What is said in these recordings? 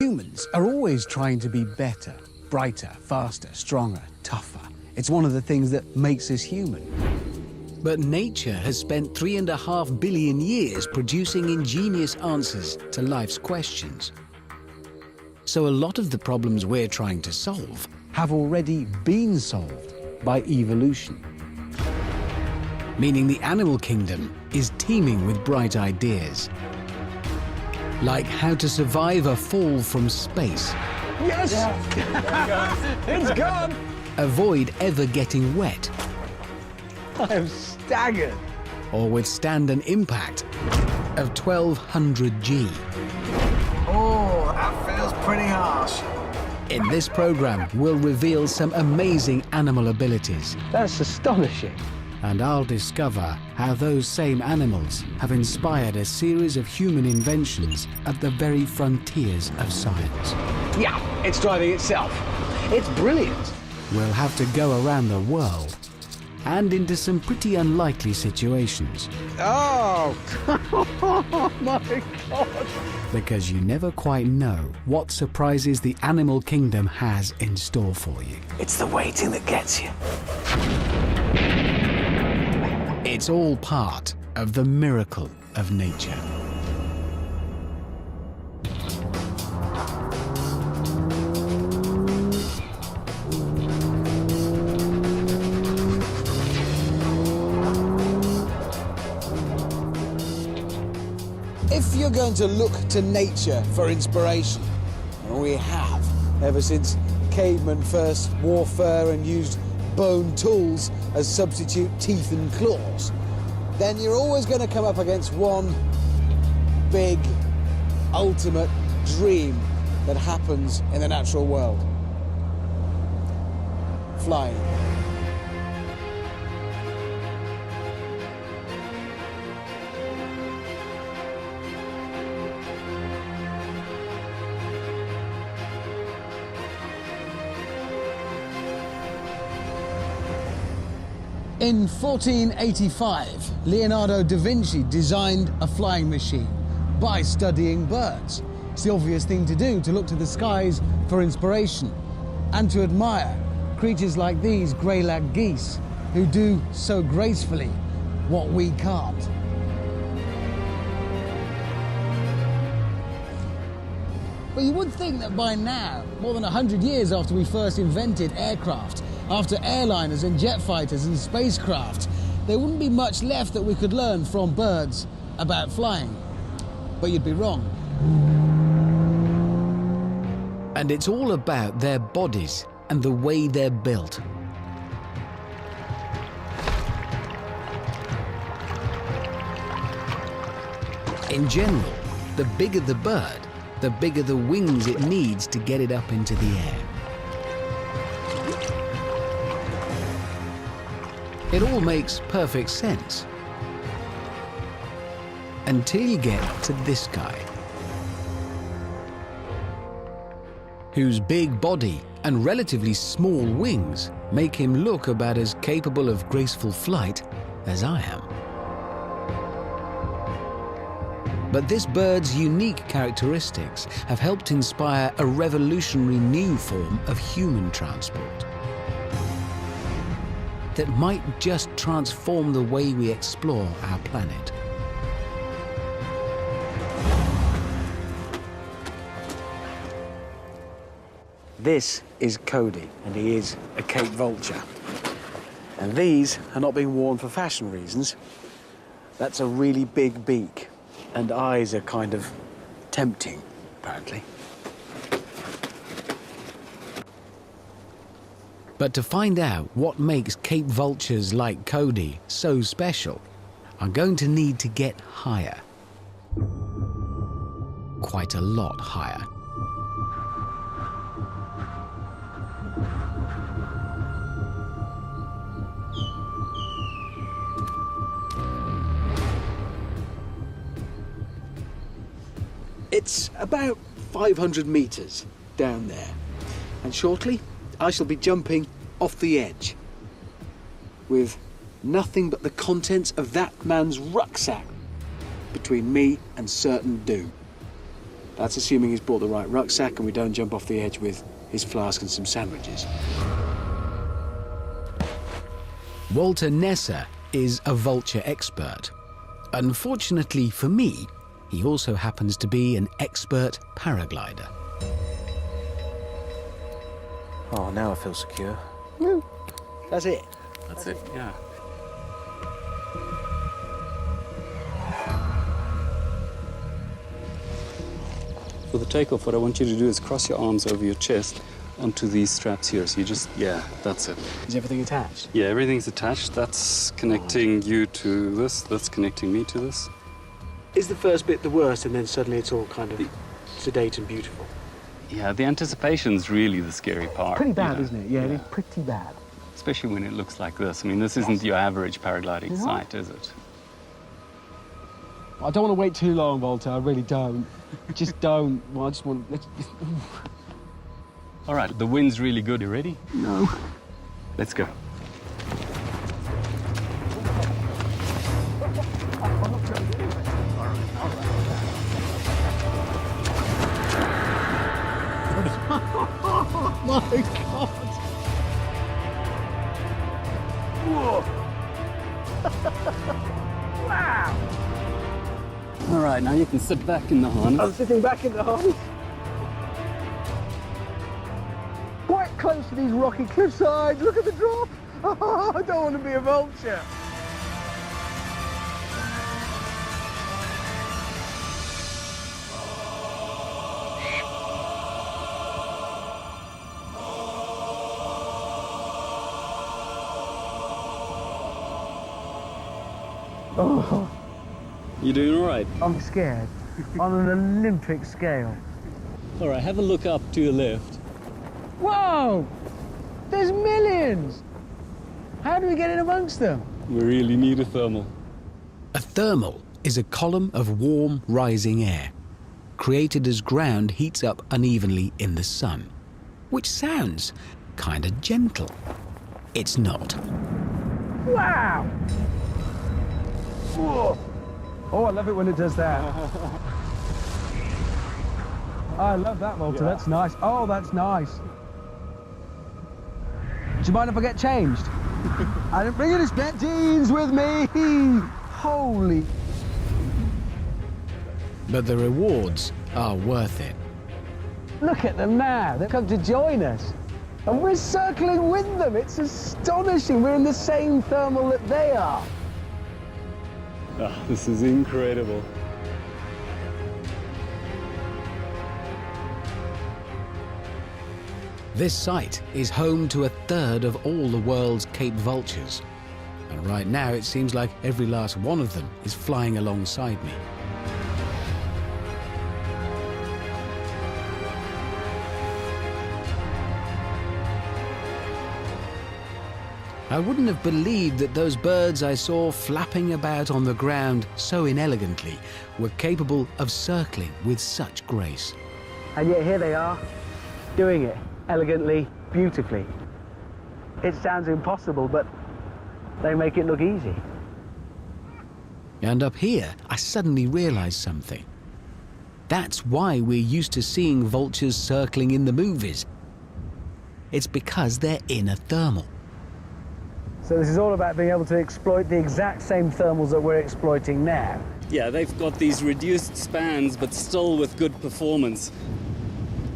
Humans are always trying to be better, brighter, faster, stronger, tougher. It's one of the things that makes us human. But nature has spent 3.5 billion years producing ingenious answers to life's questions. So a lot of the problems we're trying to solve have already been solved by evolution. Meaning the animal kingdom is teeming with bright ideas. Like how to survive a fall from space. Yes! It's gone! Avoid ever getting wet. I am staggered. Or withstand an impact of 1200 G. Oh, that feels pretty harsh. In this program, we'll reveal some amazing animal abilities. That's astonishing. And I'll discover how those same animals have inspired a series of human inventions at the very frontiers of science. Yeah, it's driving itself. It's brilliant. We'll have to go around the world and into some pretty unlikely situations. Oh, oh my God. Because you never quite know what surprises the animal kingdom has in store for you. It's the waiting that gets you. It's all part of the miracle of nature. If you're going to look to nature for inspiration, and we have ever since cavemen first wore fur and used bone tools as substitute teeth and claws, then you're always going to come up against one big, ultimate dream that happens in the natural world. Flying. In 1485, Leonardo da Vinci designed a flying machine by studying birds. It's the obvious thing to do, to look to the skies for inspiration and to admire creatures like these grey-lag geese who do so gracefully what we can't. But you would think that by now, more than 100 years after we first invented aircraft, after airliners and jet fighters and spacecraft, there wouldn't be much left that we could learn from birds about flying. But you'd be wrong. And it's all about their bodies and the way they're built. In general, the bigger the bird, the bigger the wings it needs to get it up into the air. It all makes perfect sense. Until you get to this guy, whose big body and relatively small wings make him look about as capable of graceful flight as I am. But this bird's unique characteristics have helped inspire a revolutionary new form of human transport that might just transform the way we explore our planet. This is Cody, and he is a Cape vulture. And these are not being worn for fashion reasons. That's a really big beak, and eyes are kind of tempting, apparently. But to find out what makes Cape vultures like Cody so special, I'm going to need to get higher. Quite a lot higher. It's about 500 meters down there, and shortly I shall be jumping off the edge with nothing but the contents of that man's rucksack between me and certain doom. That's assuming he's brought the right rucksack and we don't jump off the edge with his flask and some sandwiches. Walter Nesser is a vulture expert. Unfortunately for me, he also happens to be an expert paraglider. Oh, now I feel secure. That's it. That's it, yeah. For the takeoff, what I want you to do is cross your arms over your chest onto these straps here. So you just, yeah, that's it. Is everything attached? Yeah, everything's attached. That's connecting you to this. That's connecting me to this. Is the first bit the worst and then suddenly it's all kind of sedate and beautiful? Yeah, the anticipation's really the scary part. Pretty bad, you know? isn't it? Yeah, it's pretty bad. Especially when it looks like this. I mean, this isn't your average paragliding site, is it? I don't want to wait too long, Walter. I really don't. Just don't. Well, I just want... All right, the wind's really good. You ready? No. Let's go. Oh, my God. Whoa. Wow. All right, now you can sit back in the harness. I'm sitting back in the harness. Quite close to these rocky cliff sides. Look at the drop. Oh, I don't want to be a vulture. Oh. You doing all right? I'm scared. On an Olympic scale. All right, have a look up to your left. Whoa! There's millions! How do we get in amongst them? We really need a thermal. A thermal is a column of warm, rising air, created as ground heats up unevenly in the sun, which sounds kind of gentle. It's not. Wow! Whoa! Oh, I love it when it does that. I love that, Walter. Yeah. That's nice. Oh, that's nice. Do you mind if I get changed? I didn't bring any spare jeans with me. Holy. But the rewards are worth it. Look at them now. They've come to join us. And we're circling with them. It's astonishing. We're in the same thermal that they are. Oh, this is incredible. This site is home to a third of all the world's Cape vultures. And right now it seems like every last one of them is flying alongside me. I wouldn't have believed that those birds I saw flapping about on the ground so inelegantly were capable of circling with such grace. And yet here they are, doing it elegantly, beautifully. It sounds impossible, but they make it look easy. And up here, I suddenly realized something. That's why we're used to seeing vultures circling in the movies. It's because they're in a thermal. So this is all about being able to exploit the exact same thermals that we're exploiting now. Yeah, they've got these reduced spans, but still with good performance.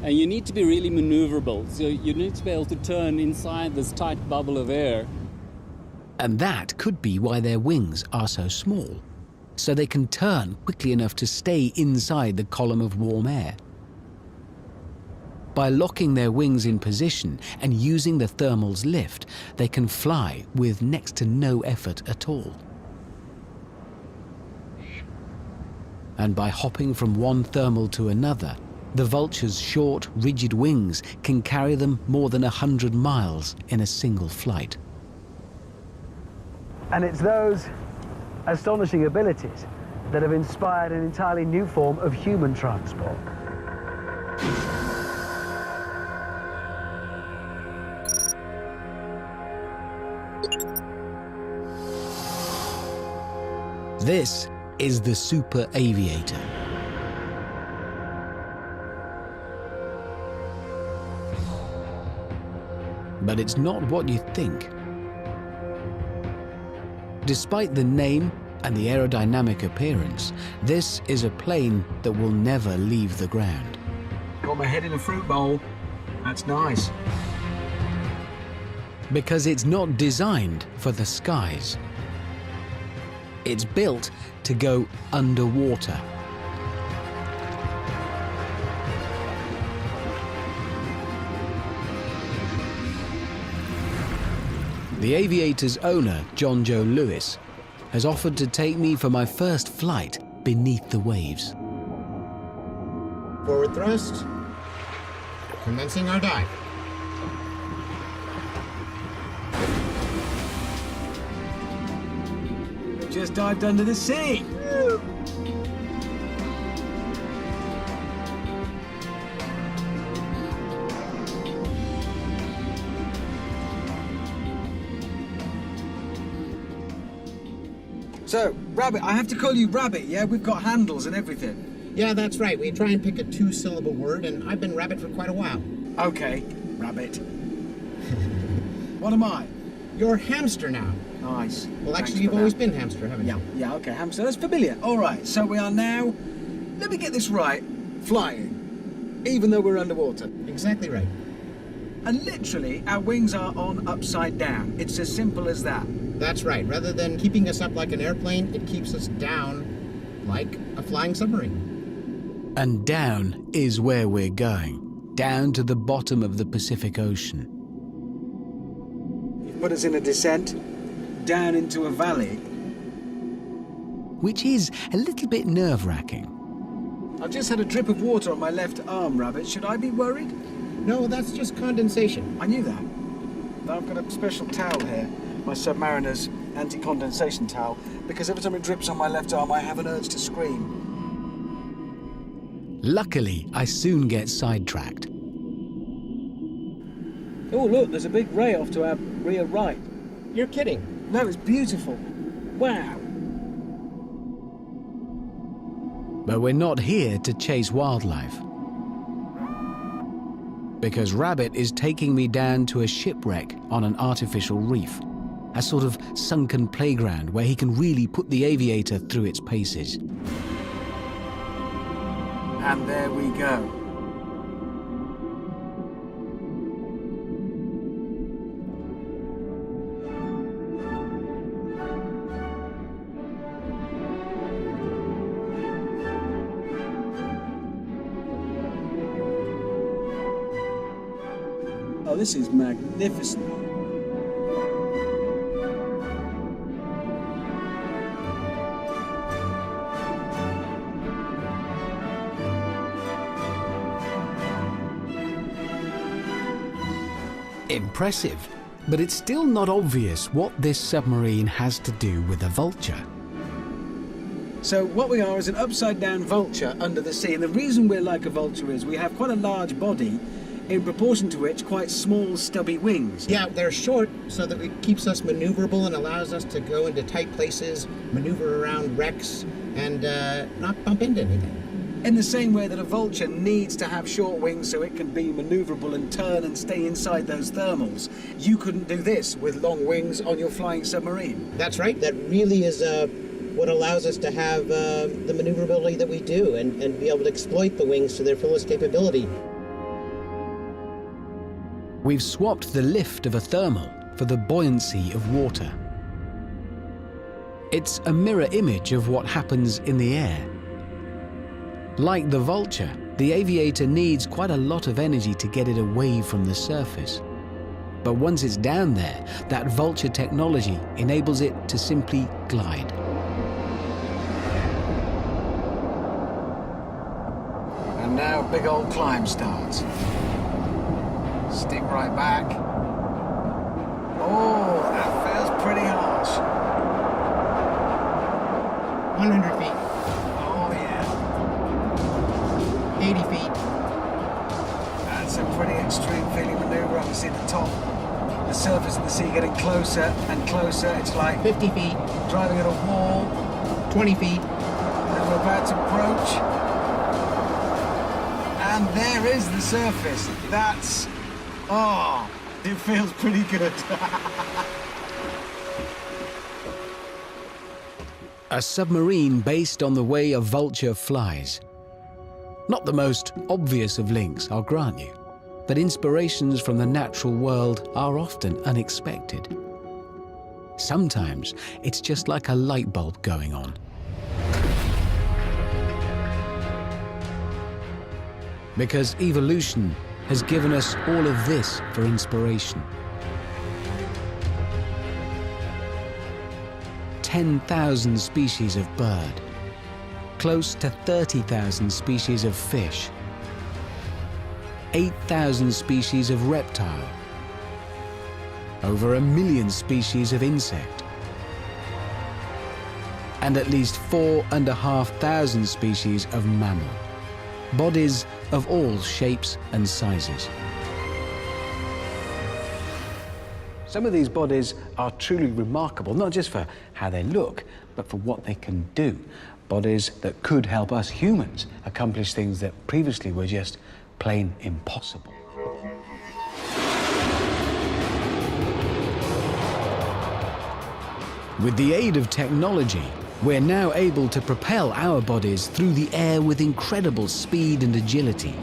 And you need to be really maneuverable. So you need to be able to turn inside this tight bubble of air. And that could be why their wings are so small, so they can turn quickly enough to stay inside the column of warm air. By locking their wings in position and using the thermal's lift, they can fly with next to no effort at all. And by hopping from one thermal to another, the vulture's short, rigid wings can carry them more than 100 miles in a single flight. And it's those astonishing abilities that have inspired an entirely new form of human transport. This is the super aviator. But it's not what you think. Despite the name and the aerodynamic appearance, this is a plane that will never leave the ground. Got my head in a fruit bowl. That's nice. Because it's not designed for the skies. It's built to go underwater. The aviator's owner, John Joe Lewis, has offered to take me for my first flight beneath the waves. Forward thrust. Commencing our dive. We've just dived under the sea. So, Rabbit, I have to call you Rabbit, yeah? We've got handles and everything. Yeah, that's right. We try and pick a two-syllable word, and I've been rabbit for quite a while. Okay, Rabbit. What am I? You're hamster now. Nice. Well, Thanks actually, for you've that. always been hamster, haven't you? Yeah, okay, hamster. That's familiar. All right, so we are now, let me get this right, flying, even though we're underwater. Exactly right. And literally, our wings are on upside down. It's as simple as that. That's right. Rather than keeping us up like an airplane, it keeps us down like a flying submarine. And down is where we're going. Down to the bottom of the Pacific Ocean. You put us in a descent, down into a valley. Which is a little bit nerve-wracking. I've just had a drip of water on my left arm, Rabbit. Should I be worried? No, that's just condensation. I knew that. I've got a special towel here, my Submariner's anti-condensation towel, because every time it drips on my left arm, I have an urge to scream. Luckily, I soon get sidetracked. Oh, look, there's a big ray off to our rear right. You're kidding. No, it's beautiful. Wow. But we're not here to chase wildlife. Because Rabbit is taking me down to a shipwreck on an artificial reef. A sort of sunken playground where he can really put the aviator through its paces. And there we go. Oh, this is magnificent. Impressive, but it's still not obvious what this submarine has to do with a vulture. So what we are is an upside-down vulture under the sea, and the reason we're like a vulture is we have quite a large body, in proportion to which quite small, stubby wings. Yeah, they're short so that it keeps us maneuverable and allows us to go into tight places, maneuver around wrecks, and not bump into anything. In the same way that a vulture needs to have short wings so it can be maneuverable and turn and stay inside those thermals, you couldn't do this with long wings on your flying submarine. That's right. That really is what allows us to have the maneuverability that we do and be able to exploit the wings to their fullest capability. We've swapped the lift of a thermal for the buoyancy of water. It's a mirror image of what happens in the air. Like the vulture, the aviator needs quite a lot of energy to get it away from the surface. But once it's down there, that vulture technology enables it to simply glide. And now a big old climb starts. Stick right back. Oh, that feels pretty harsh. 100 feet, Oh yeah, 80 feet. that's a pretty extreme feeling maneuver. I can see the top, the surface of the sea getting closer and closer. It's like 50 feet, driving at a wall. 20 feet. And we're about to approach. And there is the surface. That's, oh, It feels pretty good. A submarine based on the way a vulture flies. Not the most obvious of links, I'll grant you, but inspirations from the natural world are often unexpected. Sometimes it's just like a light bulb going on. Because evolution has given us all of this for inspiration. 10,000 species of bird, close to 30,000 species of fish, 8,000 species of reptile, over 1 million species of insect, and at least 4,500 species of mammal. Bodies of all shapes and sizes. Some of these bodies are truly remarkable, not just for how they look, but for what they can do. Bodies that could help us humans accomplish things that previously were just plain impossible. With the aid of technology, we're now able to propel our bodies through the air with incredible speed and agility.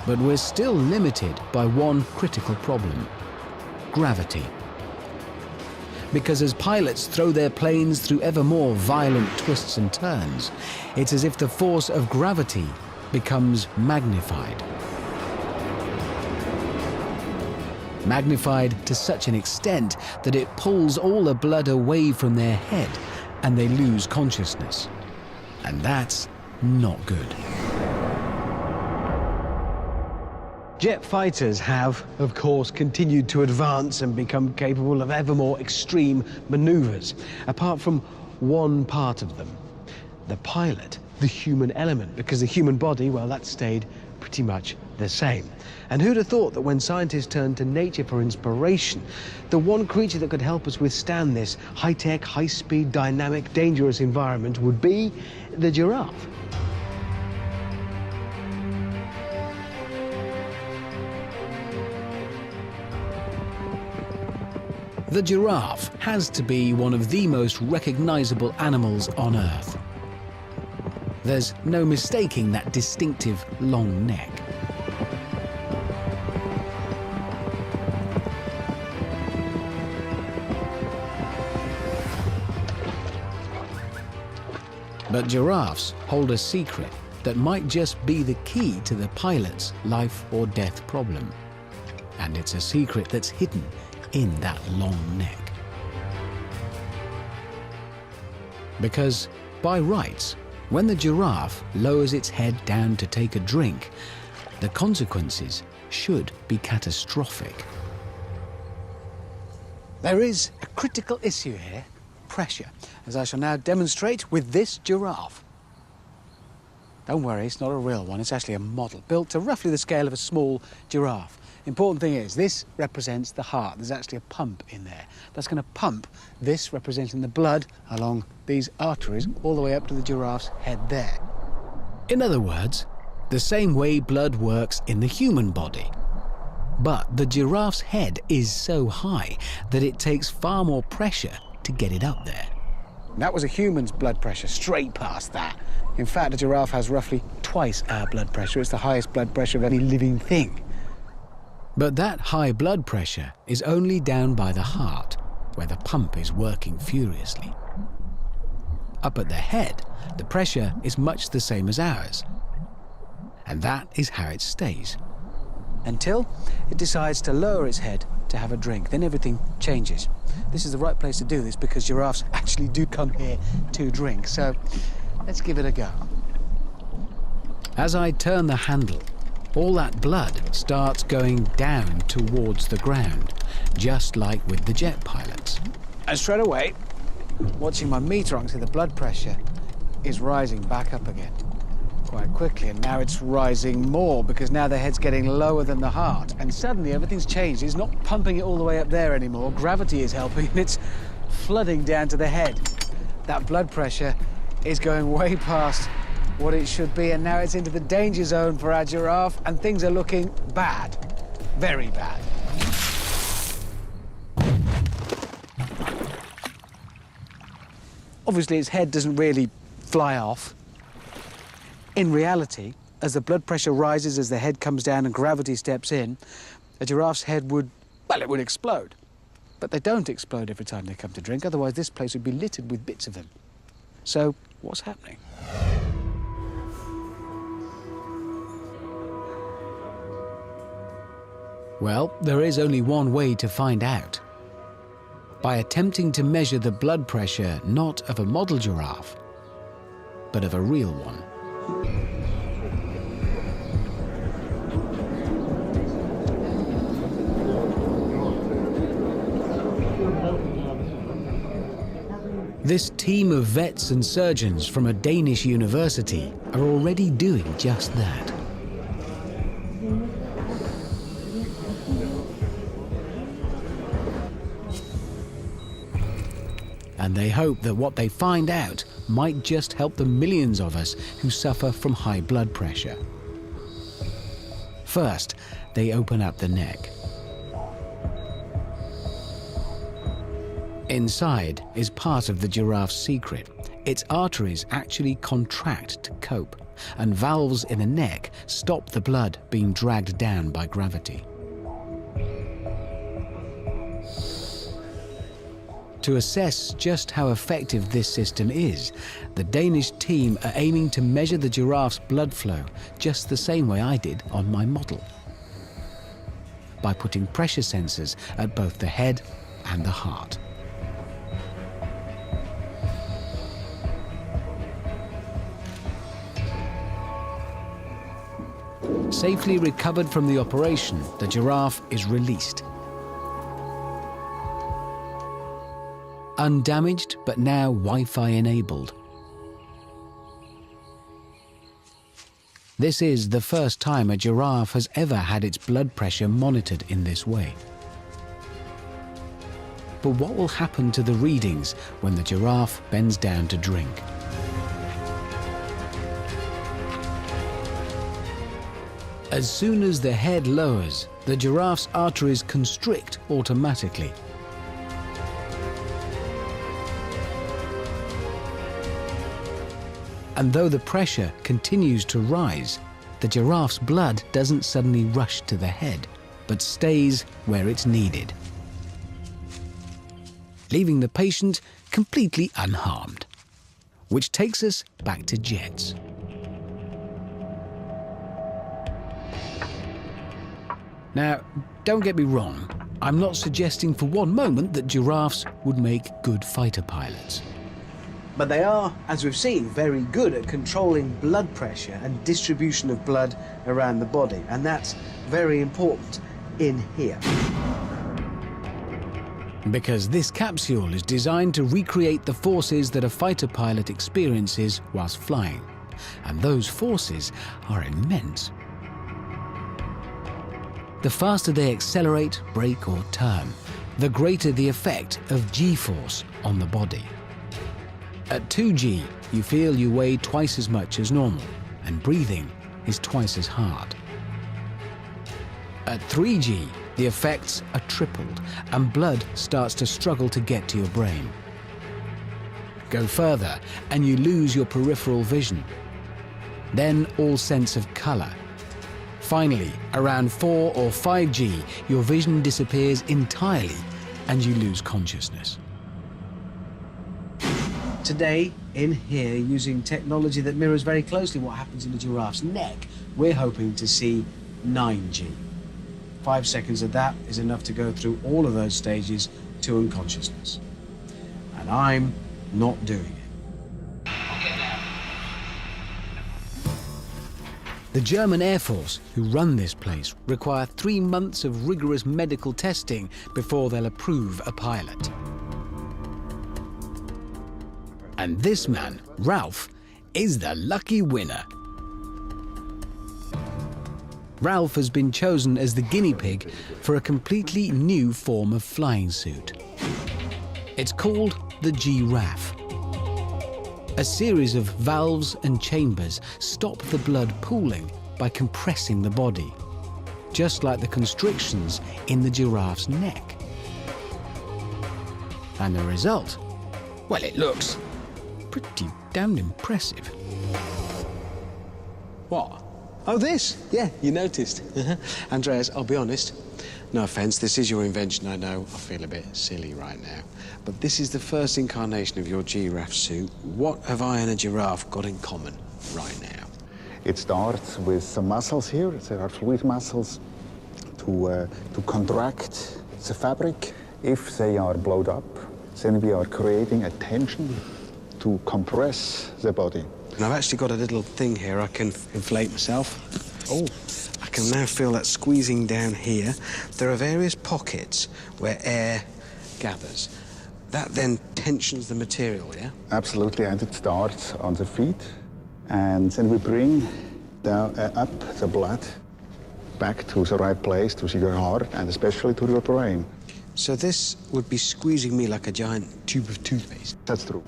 But we're still limited by one critical problem: gravity. Because as pilots throw their planes through ever more violent twists and turns, it's as if the force of gravity becomes magnified. Magnified to such an extent that it pulls all the blood away from their head and they lose consciousness. And that's not good. Jet fighters have, of course, continued to advance and become capable of ever more extreme maneuvers, apart from one part of them: the pilot, the human element, because the human body, well, that stayed pretty much the same. And who'd have thought that when scientists turned to nature for inspiration, the one creature that could help us withstand this high-tech, high-speed, dynamic, dangerous environment would be the giraffe? The giraffe has to be one of the most recognizable animals on Earth. There's no mistaking that distinctive long neck. But giraffes hold a secret that might just be the key to the pilot's life or death problem. And it's a secret that's hidden in that long neck. Because by rights, when the giraffe lowers its head down to take a drink, the consequences should be catastrophic. There is a critical issue here: pressure, as I shall now demonstrate with this giraffe. Don't worry, it's not a real one, it's actually a model, built to roughly the scale of a small giraffe. Important thing is, this represents the heart. There's actually a pump in there. That's going to pump this, representing the blood, along these arteries, all the way up to the giraffe's head there. In other words, the same way blood works in the human body. But the giraffe's head is so high that it takes far more pressure to get it up there. That was a human's blood pressure, straight past that. In fact, a giraffe has roughly twice our blood pressure. It's the highest blood pressure of any living thing. But that high blood pressure is only down by the heart, where the pump is working furiously. Up at the head, the pressure is much the same as ours. And that is how it stays. Until it decides to lower its head to have a drink. Then everything changes. This is the right place to do this because giraffes actually do come here to drink. So let's give it a go. As I turn the handle, all that blood starts going down towards the ground, just like with the jet pilots. And straight away, watching my meter, I can see the blood pressure is rising back up again quite quickly. And now it's rising more because now the head's getting lower than the heart. And suddenly everything's changed. It's not pumping it all the way up there anymore. Gravity is helping and it's flooding down to the head. That blood pressure is going way past what it should be, and now it's into the danger zone for our giraffe, and things are looking bad, very bad. Obviously, its head doesn't really fly off. In reality, as the blood pressure rises, as the head comes down and gravity steps in, a giraffe's head would, well, it would explode. But they don't explode every time they come to drink, otherwise this place would be littered with bits of him. So, what's happening? Well, there is only one way to find out. By attempting to measure the blood pressure not of a model giraffe, but of a real one. This team of vets and surgeons from a Danish university are already doing just that. And they hope that what they find out might just help the millions of us who suffer from high blood pressure. First, they open up the neck. Inside is part of the giraffe's secret. Its arteries actually contract to cope, and valves in the neck stop the blood being dragged down by gravity. To assess just how effective this system is, the Danish team are aiming to measure the giraffe's blood flow just the same way I did on my model, by putting pressure sensors at both the head and the heart. Safely recovered from the operation, the giraffe is released. Undamaged, but now Wi-Fi enabled. This is the first time a giraffe has ever had its blood pressure monitored in this way. But what will happen to the readings when the giraffe bends down to drink? As soon as the head lowers, the giraffe's arteries constrict automatically. And though the pressure continues to rise, the giraffe's blood doesn't suddenly rush to the head, but stays where it's needed, leaving the patient completely unharmed. Which takes us back to jets. Now, don't get me wrong, I'm not suggesting for one moment that giraffes would make good fighter pilots. But they are, as we've seen, very good at controlling blood pressure and distribution of blood around the body. And that's very important in here. Because this capsule is designed to recreate the forces that a fighter pilot experiences whilst flying. And those forces are immense. The faster they accelerate, brake or turn, the greater the effect of G-force on the body. At 2G, you feel you weigh twice as much as normal, and breathing is twice as hard. At 3G, the effects are tripled, and blood starts to struggle to get to your brain. Go further, and you lose your peripheral vision. Then all sense of color. Finally, around 4 or 5G, your vision disappears entirely, and you lose consciousness. Today, in here, using technology that mirrors very closely what happens in a giraffe's neck, we're hoping to see 9G. 5 seconds of that is enough to go through all of those stages to unconsciousness. And I'm not doing it. The German Air Force, who run this place, require 3 months of rigorous medical testing before they'll approve a pilot. And this man, Ralph, is the lucky winner. Ralph has been chosen as the guinea pig for a completely new form of flying suit. It's called the giraffe. A series of valves and chambers stop the blood pooling by compressing the body. just like the constrictions in the giraffe's neck. And the result? Well, it looks pretty damned impressive. What? Oh, this? Yeah, you noticed. Andreas, I'll be honest. No offence, this is your invention, I know. I feel a bit silly right now. But this is the first incarnation of your giraffe suit. What have I and a giraffe got in common right now? It starts with some muscles here. There are fluid muscles to contract the fabric. If they are blown up, then we are creating a tension to compress the body. And I've actually got a little thing here I can inflate myself. Oh, I can now feel that squeezing down here. There are various pockets where air gathers. That then tensions the material, yeah? Absolutely, and it starts on the feet. And then we bring down, up the blood back to the right place, to your heart, and especially to your brain. So this would be squeezing me like a giant tube of toothpaste? That's true.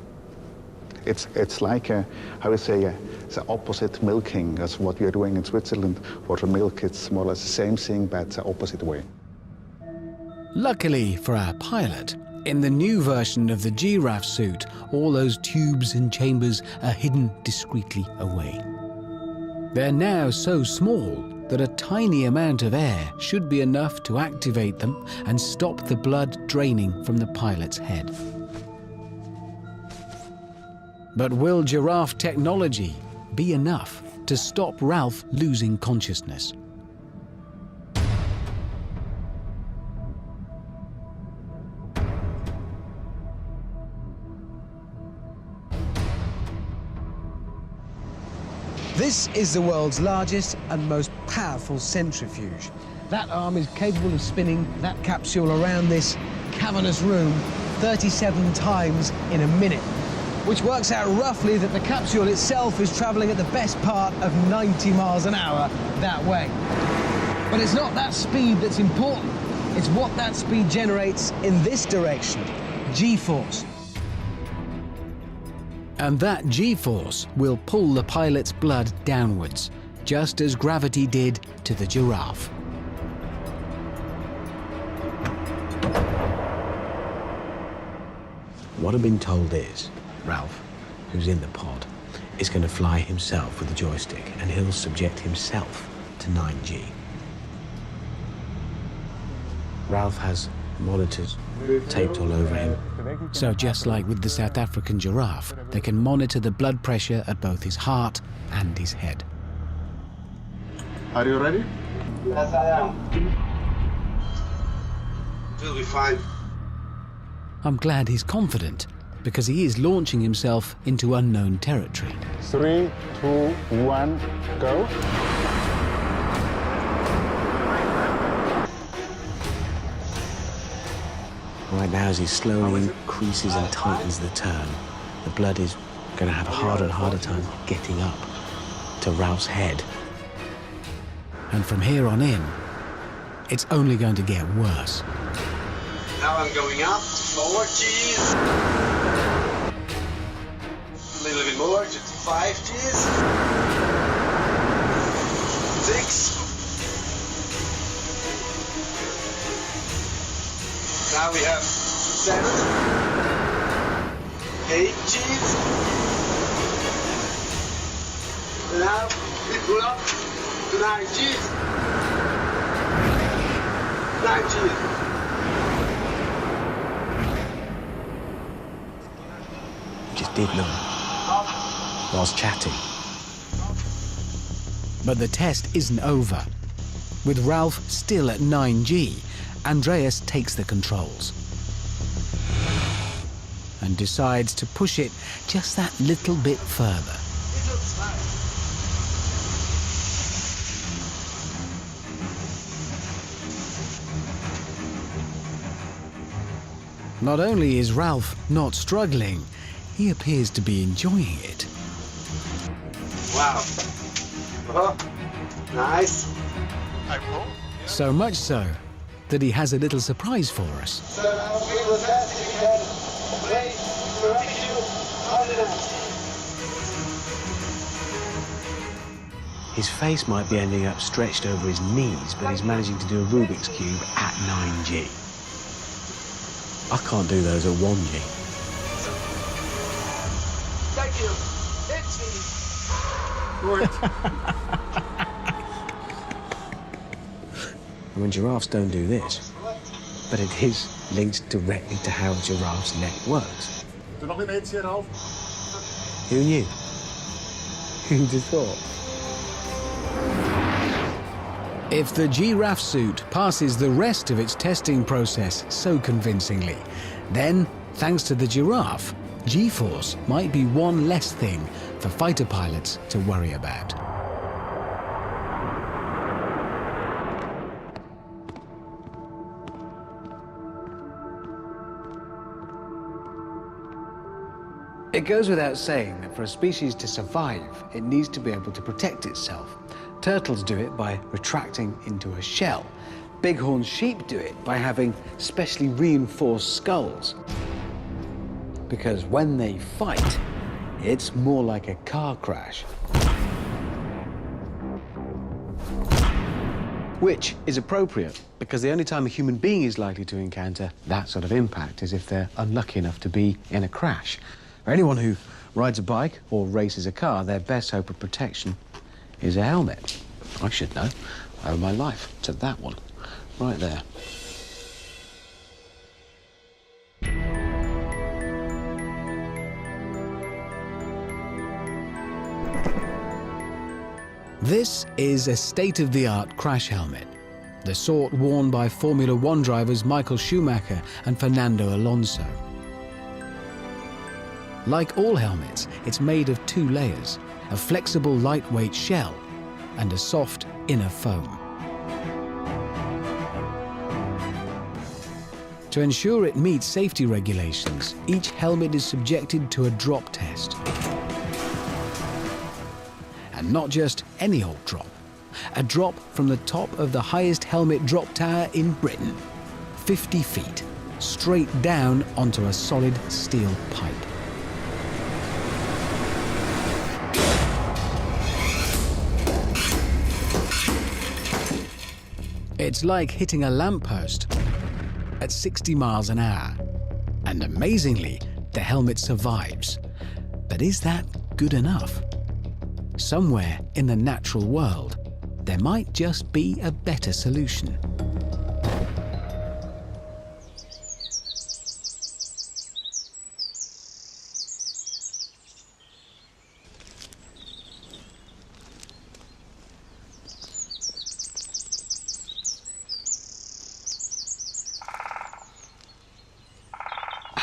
It's like, how would say, the opposite milking. That's what we are doing in Switzerland. For the milk, it's more or less the same thing, but the opposite way. Luckily for our pilot, in the new version of the giraffe suit, all those tubes and chambers are hidden discreetly away. They're now so small that a tiny amount of air should be enough to activate them and stop the blood draining from the pilot's head. But will giraffe technology be enough to stop Ralph losing consciousness? This is the world's largest and most powerful centrifuge. That arm is capable of spinning that capsule around this cavernous room 37 times in a minute, which works out roughly that the capsule itself is traveling at the best part of 90 miles an hour that way. But it's not that speed that's important. It's what that speed generates in this direction, G-force. And that G-force will pull the pilot's blood downwards, just as gravity did to the giraffe. What I've been told is, Ralph, who's in the pod, is going to fly himself with the joystick, and he'll subject himself to 9G. Ralph has monitors taped all over him. So just like with the South African giraffe, they can monitor the blood pressure at both his heart and his head. Are you ready? Yes, I am. We'll be fine. I'm glad he's confident, because he is launching himself into unknown territory. 3, 2, 1, go. Right now, as he slowly increases and tightens the turn, the blood is going to have a harder and harder time getting up to Ralph's head. And from here on in, it's only going to get worse. Now I'm going up to 4 Gs. A little bit more to 5 Gs. 6. Now we have 7, 8 Gs. And now we pull up to 9 Gs. 9 Gs. Just did none whilst chatting. But the test isn't over. With Ralph still at 9G, Andreas takes the controls and decides to push it just that little bit further. Not only is Ralph not struggling, he appears to be enjoying it. Wow. Oh, nice. So much so that he has a little surprise for us. So now we will test if you can raise your attitude hard enough. His face might be ending up stretched over his knees, but he's managing to do a Rubik's Cube at 9G. I can't do those at 1G. Thank you. I mean, giraffes don't do this, but it is linked directly to how a giraffe's neck works. Who knew? Who'd have thought? If the giraffe suit passes the rest of its testing process so convincingly, then, thanks to the giraffe, G-force might be one less thing for fighter pilots to worry about. It goes without saying that for a species to survive, it needs to be able to protect itself. Turtles do it by retracting into a shell. Bighorn sheep do it by having specially reinforced skulls. Because when they fight, it's more like a car crash. Which is appropriate, because the only time a human being is likely to encounter that sort of impact is if they're unlucky enough to be in a crash. For anyone who rides a bike or races a car, their best hope of protection is a helmet. I should know. I owe my life to that one, right there. This is a state-of-the-art crash helmet, the sort worn by Formula One drivers Michael Schumacher and Fernando Alonso. Like all helmets, it's made of 2 layers, a flexible lightweight shell and a soft inner foam. To ensure it meets safety regulations, each helmet is subjected to a drop test. And not just any old drop. A drop from the top of the highest helmet drop tower in Britain, 50 feet, straight down onto a solid steel pipe. It's like hitting a lamppost at 60 miles an hour. And amazingly, the helmet survives. But is that good enough? Somewhere in the natural world, there might just be a better solution.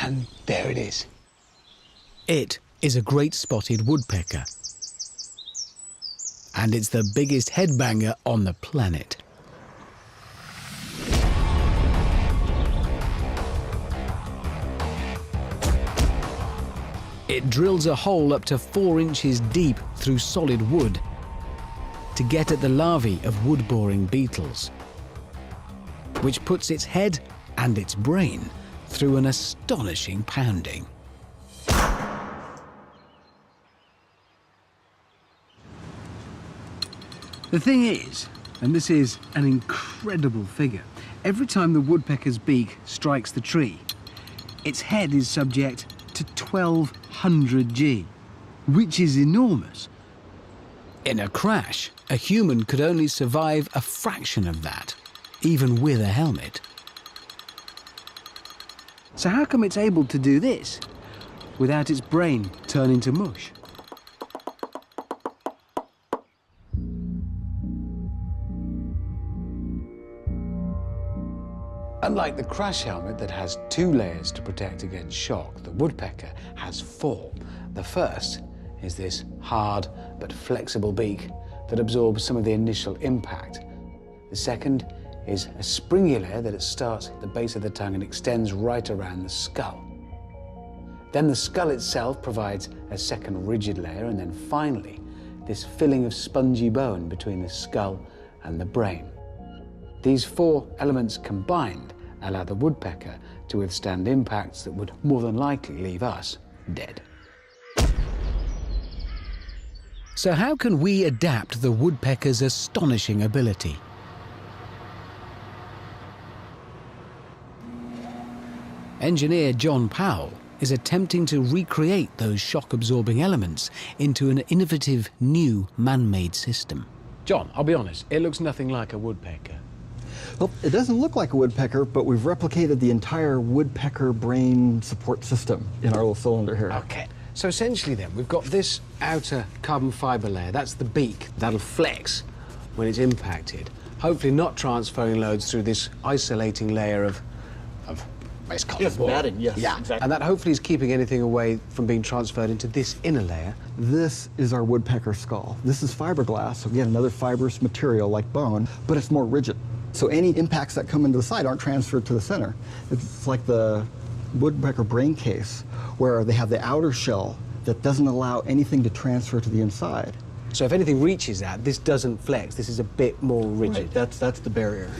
And there it is. It is a great spotted woodpecker. And it's the biggest headbanger on the planet. It drills a hole up to 4 inches deep through solid wood to get at the larvae of wood-boring beetles, which puts its head and its brain through an astonishing pounding. The thing is, and this is an incredible figure, every time the woodpecker's beak strikes the tree, its head is subject to 1200 G, which is enormous. In a crash, a human could only survive a fraction of that, even with a helmet. So how come it's able to do this without its brain turning to mush? Unlike the crash helmet that has 2 layers to protect against shock, the woodpecker has 4. The first is this hard but flexible beak that absorbs some of the initial impact. The second is a springy layer that it starts at the base of the tongue and extends right around the skull. Then the skull itself provides a second rigid layer, and then finally, this filling of spongy bone between the skull and the brain. These 4 elements combined allow the woodpecker to withstand impacts that would more than likely leave us dead. So how can we adapt the woodpecker's astonishing ability? Engineer John Powell is attempting to recreate those shock-absorbing elements into an innovative new man-made system. John, I'll be honest, it looks nothing like a woodpecker. Well, it doesn't look like a woodpecker, but we've replicated the entire woodpecker brain support system in our little cylinder here. Okay. So essentially then, we've got this outer carbon fibre layer, that's the beak, that'll flex when it's impacted, hopefully not transferring loads through this isolating layer of base cardboard. Matting, yes, yeah. exactly. And that hopefully is keeping anything away from being transferred into this inner layer. This is our woodpecker skull. This is fiberglass, so again, another fibrous material like bone, but it's more rigid. So any impacts that come into the side aren't transferred to the center. It's like the woodpecker brain case, where they have the outer shell that doesn't allow anything to transfer to the inside. So if anything reaches that, this doesn't flex, this is a bit more rigid. Right, that's the barrier.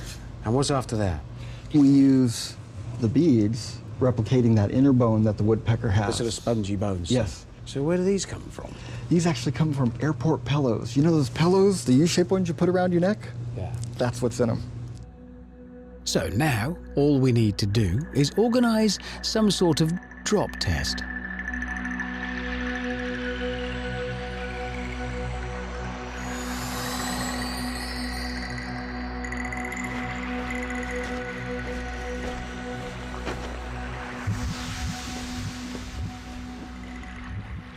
And what's after that? We use the beads replicating that inner bone that the woodpecker has. The sort of spongy bones. Yes. So where do these come from? These actually come from airport pillows. You know those pillows, the U-shaped ones you put around your neck? Yeah. That's what's in them. So now, all we need to do is organise some sort of drop test.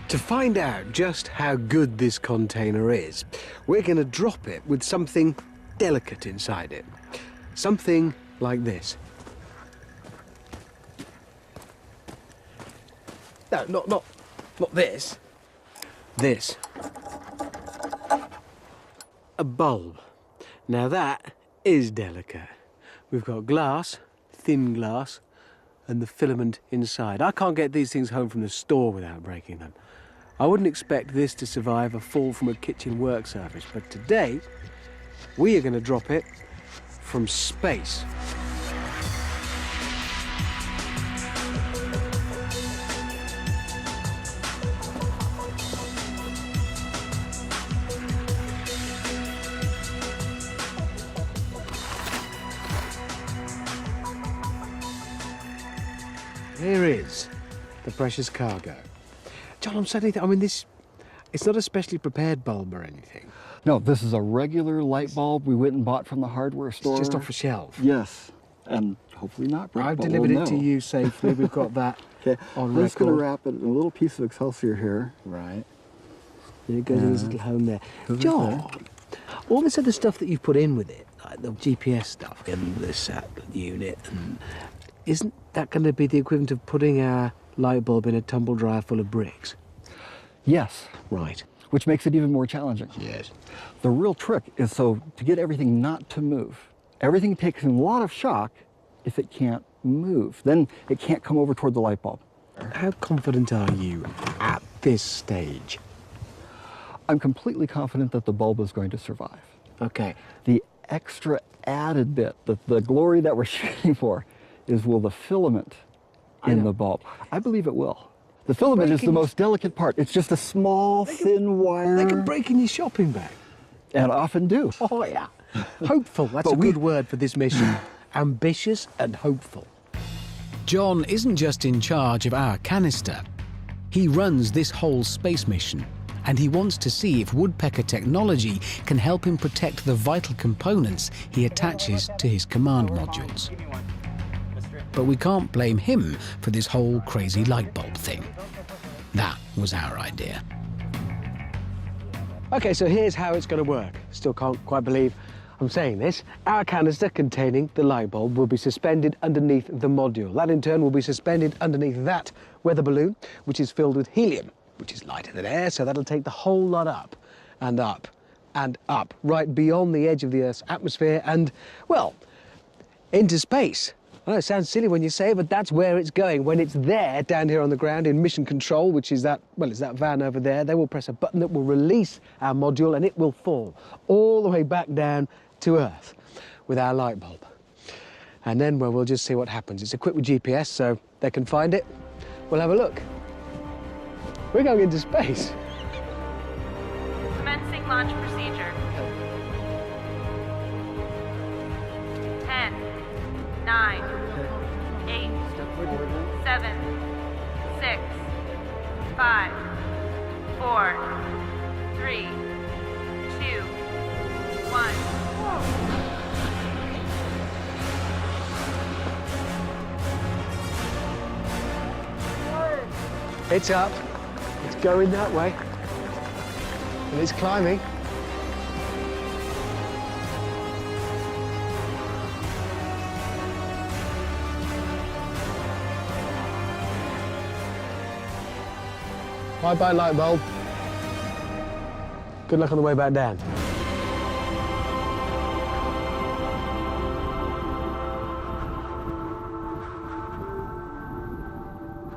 To find out just how good this container is, we're going to drop it with something delicate inside it. Something like this. No, not this. This. A bulb. Now that is delicate. We've got glass, thin glass, and the filament inside. I can't get these things home from the store without breaking them. I wouldn't expect this to survive a fall from a kitchen work surface, but today we are going to drop it from space. Here is the precious cargo. John, I'm suddenly it's not a specially prepared bulb or anything. No, this is a regular light bulb we went and bought from the hardware store. It's just off the shelf. Yes, and hopefully not break, I've but delivered we'll it to know. you safely. We've got that Okay, on I'm record. just going to wrap it in a little piece of Excelsior here. Right. And it goes in this little home there. John, all this other stuff that you've put in with it, like the GPS stuff and the sat unit, and isn't that going to be the equivalent of putting our light bulb in a tumble dryer full of bricks? Yes, Right. which makes it even more challenging. Yes. The real trick is to get everything not to move. Everything takes a lot of shock if it can't move. Then it can't come over toward the light bulb. How confident are you at this stage? I'm completely confident that the bulb is going to survive. Okay. The extra added bit, the glory that we're shooting for, is will the filament in the bulb? I believe it will. The filament is the most delicate part. It's just a small, thin wire. They can break in your shopping bag. And often do. Oh, yeah. Hopeful. That's a good word for this mission. Ambitious and hopeful. John isn't just in charge of our canister. He runs this whole space mission, and he wants to see if woodpecker technology can help him protect the vital components he attaches to his command modules. But we can't blame him for this whole crazy light bulb thing. That was our idea. Okay, so here's how it's going to work. Still can't quite believe I'm saying this. Our canister containing the light bulb will be suspended underneath the module. That in turn will be suspended underneath that weather balloon, which is filled with helium, which is lighter than air, so that'll take the whole lot up and up and up, right beyond the edge of the Earth's atmosphere and, well, into space. I know it sounds silly when you say it, but that's where it's going. When it's there, down here on the ground in mission control, which is that, well, it's that van over there, they will press a button that will release our module and it will fall all the way back down to Earth with our light bulb. And then, well, we'll just see what happens. It's equipped with GPS, so they can find it. We'll have a look. We're going into space. launch procedure. 10, 9, 8, 7, 6, 5, 4, 3, 2, 1. It's up, it's going that way, and it's climbing. Bye-bye, light bulb. Good luck on the way back down.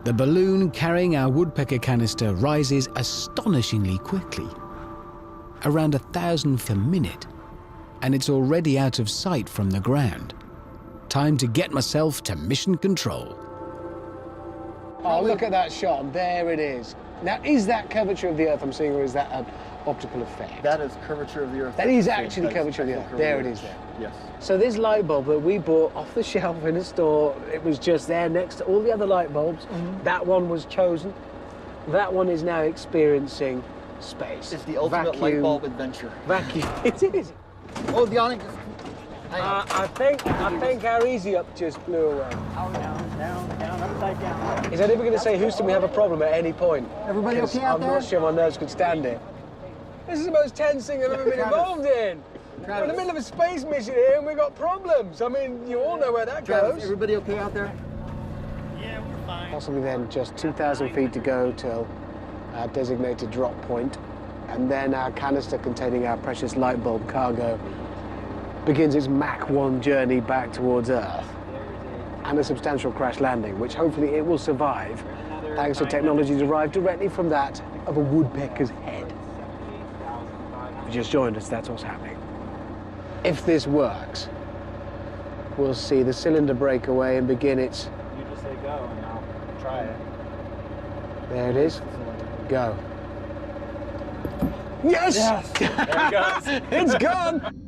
The balloon carrying our woodpecker canister rises astonishingly quickly, around 1,000 feet a minute, and it's already out of sight from the ground. Time to get myself to mission control. Oh, look at that shot. There it is. Now, is that curvature of the Earth I'm seeing, or is that an optical effect? That is curvature of the Earth. That is actually curvature of the Earth. There it is there. Yes. So this light bulb that we bought off the shelf in a store, it was just there next to all the other light bulbs. That one was chosen. That one is now experiencing space. It's the ultimate light bulb adventure. Vacuum. It is. Oh, the awning. I think our easy up just blew away. Down, upside down. Is anybody going to say, Houston, we have a problem at any point? Everybody okay out there? I'm not sure my nerves could stand it. This is the most tense thing I've ever been involved in. We're in the middle of a space mission here and we've got problems. I mean, you all know where that goes. Everybody okay out there? Yeah, we're fine. Possibly then just 2,000 feet to go till our designated drop point, and then our canister containing our precious light bulb cargo begins its Mach 1 journey back towards Earth, and a substantial crash landing, which hopefully it will survive, thanks to technology derived directly from that of a woodpecker's head. If you just joined us, that's what's happening. If this works, we'll see the cylinder break away and begin its... You just say go and I'll try it. There it is. Go. Yes! There it goes. It's gone!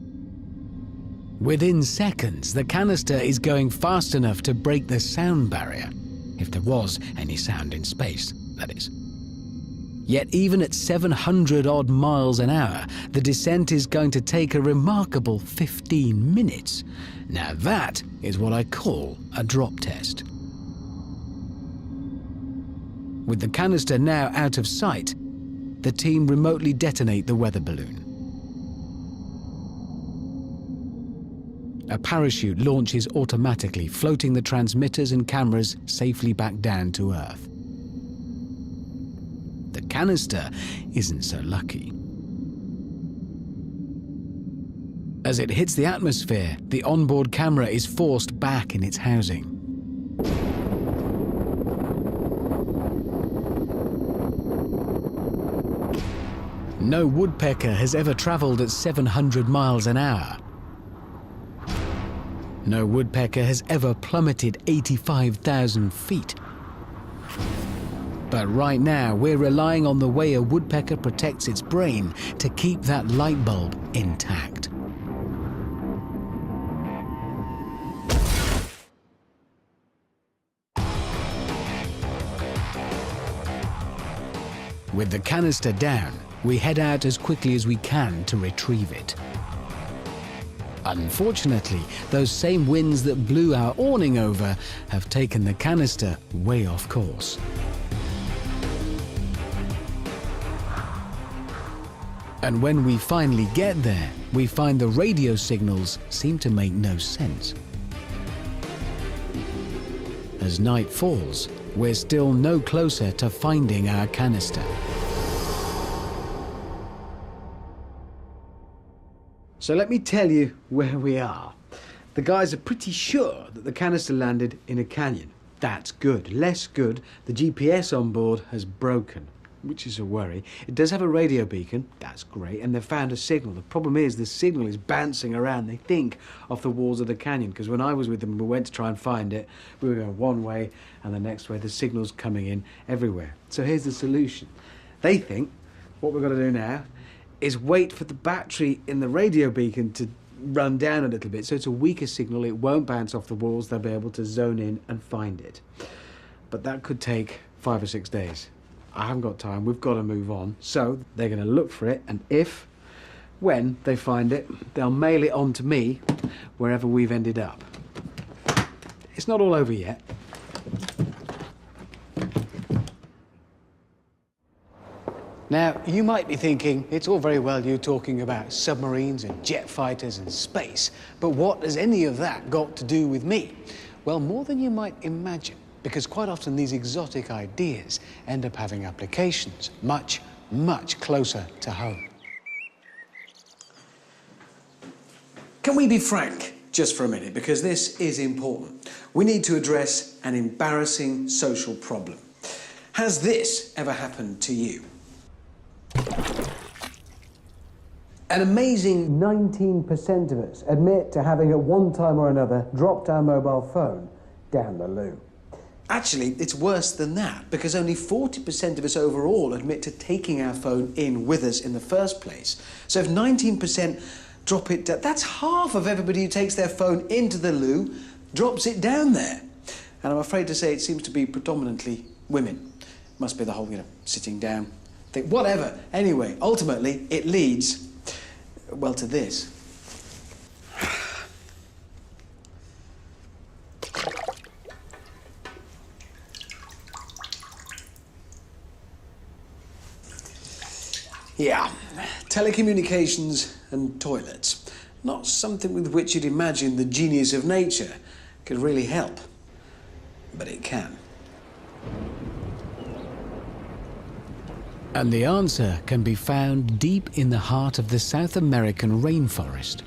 Within seconds, the canister is going fast enough to break the sound barrier, if there was any sound in space, that is. Yet even at 700-odd miles an hour, the descent is going to take a remarkable 15 minutes. Now that is what I call a drop test. With the canister now out of sight, the team remotely detonate the weather balloon. A parachute launches automatically, floating the transmitters and cameras safely back down to Earth. The canister isn't so lucky. As it hits the atmosphere, the onboard camera is forced back in its housing. No woodpecker has ever traveled at 700 miles an hour. No woodpecker has ever plummeted 85,000 feet. But right now, we're relying on the way a woodpecker protects its brain to keep that light bulb intact. With the canister down, we head out as quickly as we can to retrieve it. Unfortunately, those same winds that blew our awning over have taken the canister way off course. And when we finally get there, we find the radio signals seem to make no sense. As night falls, we're still no closer to finding our canister. So let me tell you where we are. The guys are pretty sure that the canister landed in a canyon. That's good. Less good, the GPS on board has broken, which is a worry. It does have a radio beacon, that's great, and they've found a signal. The problem is the signal is bouncing around, they think, off the walls of the canyon, because when I was with them, we went to try and find it, we were going one way and the next way, the signal's coming in everywhere. So here's the solution. They think what we've got to do now is wait for the battery in the radio beacon to run down a little bit, so it's a weaker signal, it won't bounce off the walls, they'll be able to zone in and find it. But that could take 5 or 6 days. I haven't got time, we've got to move on. So they're going to look for it, and when they find it, they'll mail it on to me wherever we've ended up. It's not all over yet. Now, you might be thinking, it's all very well you talking about submarines and jet fighters and space, but what has any of that got to do with me? Well, more than you might imagine, because quite often these exotic ideas end up having applications much, much closer to home. Can we be frank just for a minute? Because this is important. We need to address an embarrassing social problem. Has this ever happened to you? An amazing 19% of us admit to having at one time or another dropped our mobile phone down the loo. Actually, it's worse than that, because only 40% of us overall admit to taking our phone in with us in the first place. So if 19% drop it down, that's half of everybody who takes their phone into the loo drops it down there. And I'm afraid to say it seems to be predominantly women. Must be the whole, sitting down. Think, whatever. Anyway, ultimately, it leads, well, to this. Yeah, telecommunications and toilets. Not something with which you'd imagine the genius of nature could really help. But it can. And the answer can be found deep in the heart of the South American rainforest.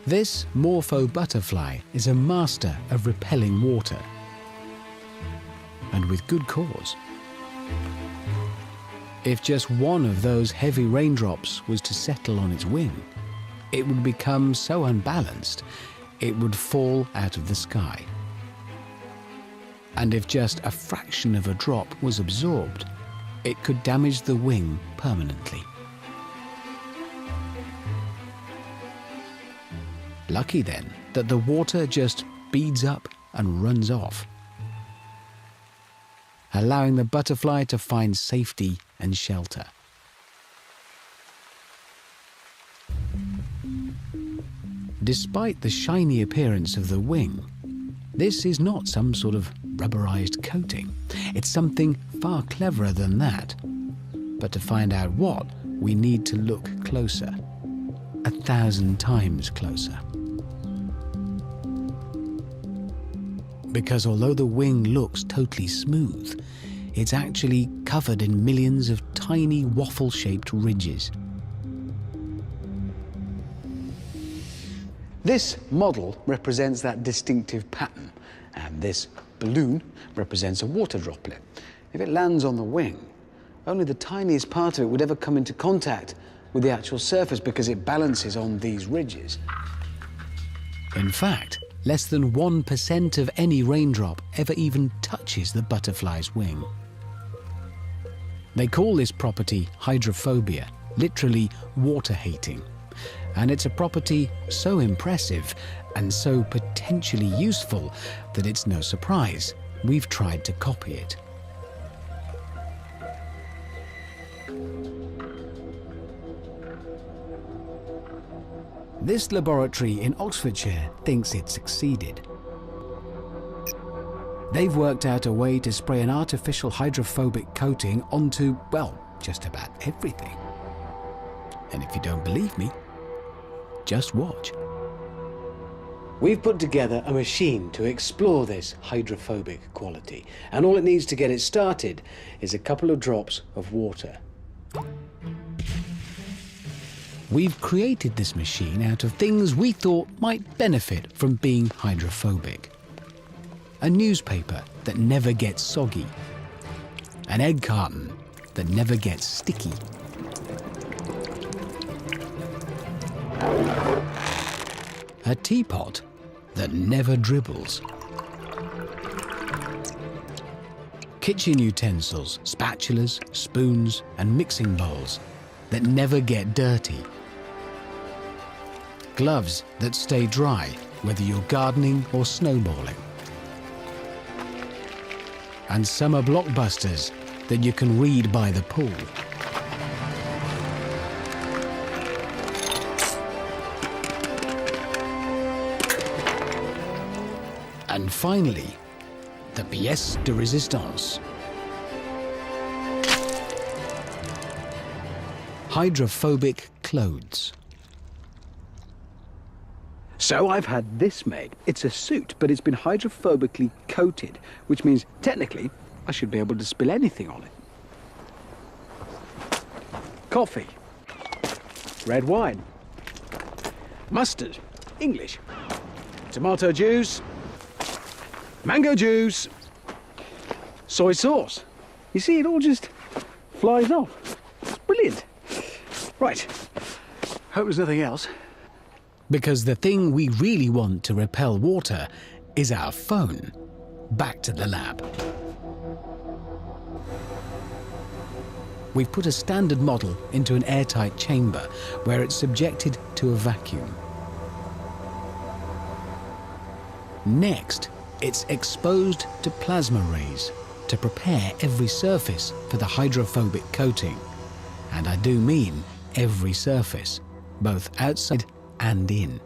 This morpho butterfly is a master of repelling water, and with good cause. If just one of those heavy raindrops was to settle on its wing, it would become so unbalanced, it would fall out of the sky. And if just a fraction of a drop was absorbed, it could damage the wing permanently. Lucky then that the water just beads up and runs off, allowing the butterfly to find safety and shelter. Despite the shiny appearance of the wing, this is not some sort of rubberized coating. It's something far cleverer than that. But to find out what, we need to look closer. 1,000 times closer. Because although the wing looks totally smooth, it's actually covered in millions of tiny waffle-shaped ridges. This model represents that distinctive pattern, and this balloon represents a water droplet. If it lands on the wing, only the tiniest part of it would ever come into contact with the actual surface because it balances on these ridges. In fact, less than 1% of any raindrop ever even touches the butterfly's wing. They call this property hydrophobia, literally water hating. And it's a property so impressive and so potentially useful that it's no surprise we've tried to copy it. This laboratory in Oxfordshire thinks it succeeded. They've worked out a way to spray an artificial hydrophobic coating onto, well, just about everything. And if you don't believe me, just watch. We've put together a machine to explore this hydrophobic quality, and all it needs to get it started is a couple of drops of water. We've created this machine out of things we thought might benefit from being hydrophobic. A newspaper that never gets soggy. An egg carton that never gets sticky. A teapot that never dribbles. Kitchen utensils, spatulas, spoons, and mixing bowls that never get dirty. Gloves that stay dry, whether you're gardening or snowballing. And summer blockbusters that you can read by the pool. And finally, the pièce de résistance. Hydrophobic clothes. So I've had this made. It's a suit, but it's been hydrophobically coated, which means technically I should be able to spill anything on it. Coffee. Red wine. Mustard. English. Tomato juice. Mango juice. Soy sauce. You see, it all just flies off. It's brilliant. Right. Hope there's nothing else. Because the thing we really want to repel water is our phone. Back to the lab. We've put a standard model into an airtight chamber where it's subjected to a vacuum. Next, it's exposed to plasma rays to prepare every surface for the hydrophobic coating. And I do mean every surface, both outside and in.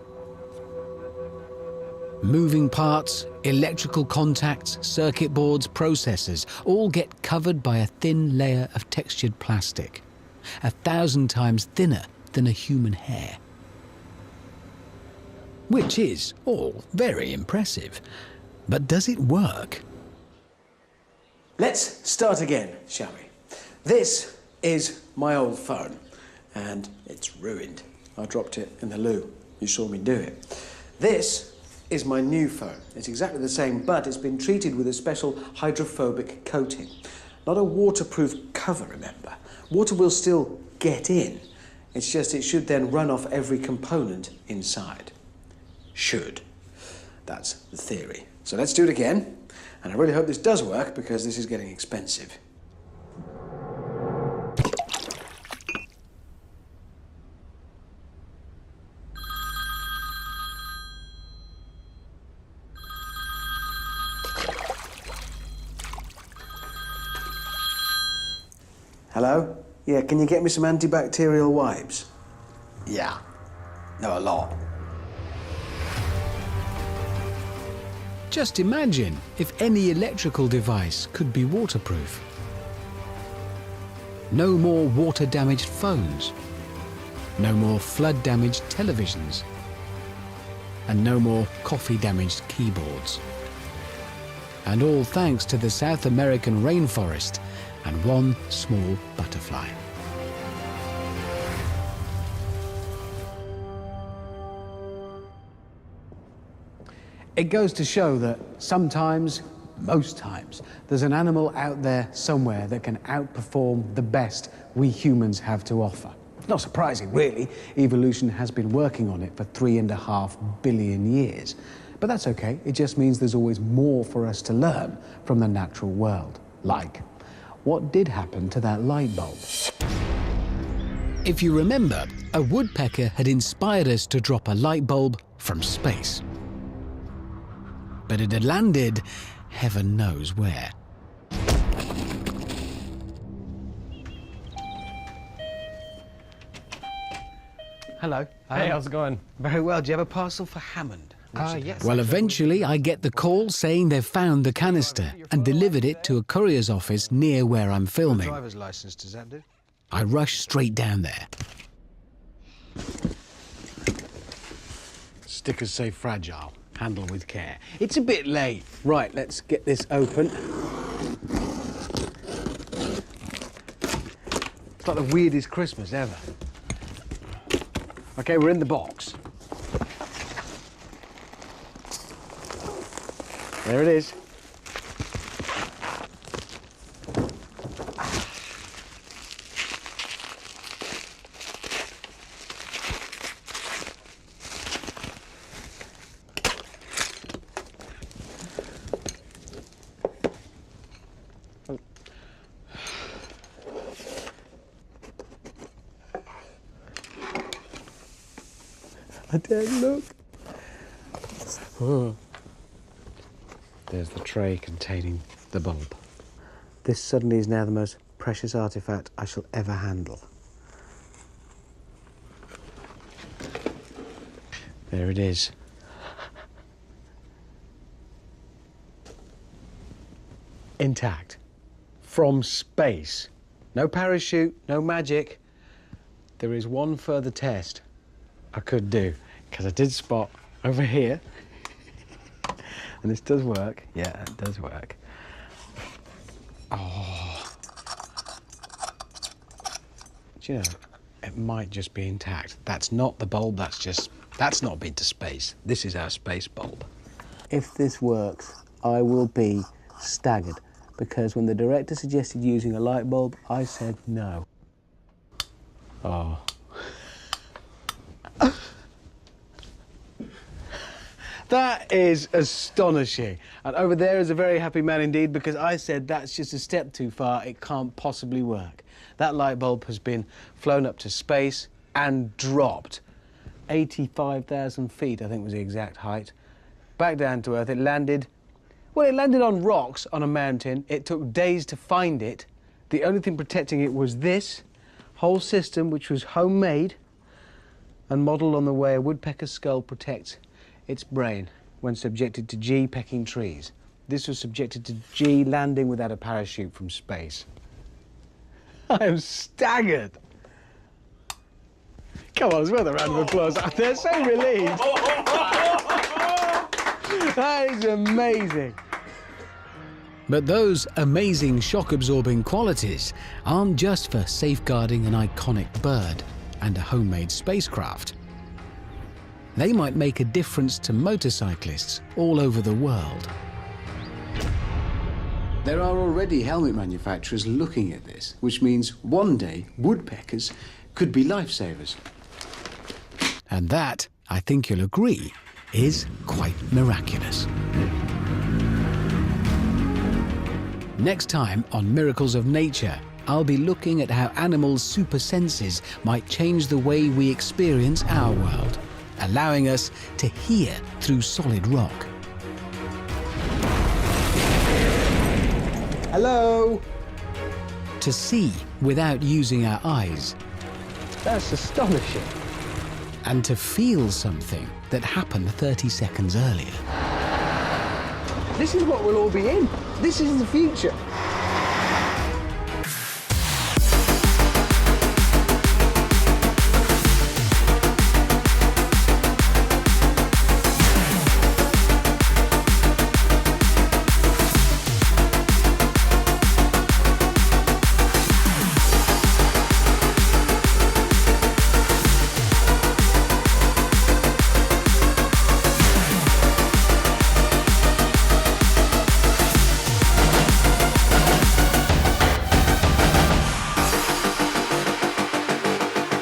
Moving parts, electrical contacts, circuit boards, processors all get covered by a thin layer of textured plastic, 1,000 times thinner than a human hair. Which is all very impressive. But does it work? Let's start again, shall we? This is my old phone, and it's ruined. I dropped it in the loo. You saw me do it. This is my new phone. It's exactly the same, but it's been treated with a special hydrophobic coating. Not a waterproof cover, remember. Water will still get in. It's just it should then run off every component inside. Should. That's the theory. So let's do it again. And I really hope this does work because this is getting expensive. Hello? Yeah, can you get me some antibacterial wipes? Yeah. No, a lot. Just imagine if any electrical device could be waterproof. No more water-damaged phones. No more flood-damaged televisions. And no more coffee-damaged keyboards. And all thanks to the South American rainforest and one small butterfly. It goes to show that sometimes, most times, there's an animal out there somewhere that can outperform the best we humans have to offer. It's not surprising, really. Evolution has been working on it for 3.5 billion years. But that's okay. It just means there's always more for us to learn from the natural world. Like, what did happen to that light bulb? If you remember, a woodpecker had inspired us to drop a light bulb from space. But it had landed, heaven knows where. Hello. Hey, how's it going? Very well. Do you have a parcel for Hammond? Yes. Well, eventually I get the call saying they've found the canister and delivered it to a courier's office near where I'm filming. Driver's license, does that do? I rush straight down there. Stickers say fragile. Handle with care. It's a bit late. Right, let's get this open. It's like the weirdest Christmas ever. Okay, we're in the box. There it is. I don't look. Oh. There's the tray containing the bulb. This suddenly is now the most precious artifact I shall ever handle. There it is. Intact. From space. No parachute, no magic. There is one further test I could do, because I did spot over here, and this does work. Yeah, it does work. Oh. Do you know, it might just be intact. That's not the bulb, that's not been to space. This is our space bulb. If this works, I will be staggered, because when the director suggested using a light bulb, I said no. Oh. That is astonishing. And over there is a very happy man indeed, because I said that's just a step too far, it can't possibly work. That light bulb has been flown up to space and dropped. 85,000 feet, I think was the exact height. Back down to Earth, it landed on rocks on a mountain. It took days to find it. The only thing protecting it was this whole system, which was homemade and modelled on the way a woodpecker's skull protects its brain when subjected to G pecking trees. This was subjected to G landing without a parachute from space. I am staggered. Come on, it's worth a round of applause. They're so relieved. That is amazing. But those amazing shock-absorbing qualities aren't just for safeguarding an iconic bird and a homemade spacecraft. They might make a difference to motorcyclists all over the world. There are already helmet manufacturers looking at this, which means one day woodpeckers could be lifesavers. And that, I think you'll agree, is quite miraculous. Next time on Miracles of Nature, I'll be looking at how animals' super senses might change the way we experience our world, allowing us to hear through solid rock. Hello? To see without using our eyes. That's astonishing. And to feel something that happened 30 seconds earlier. This is what we'll all be in. This is the future.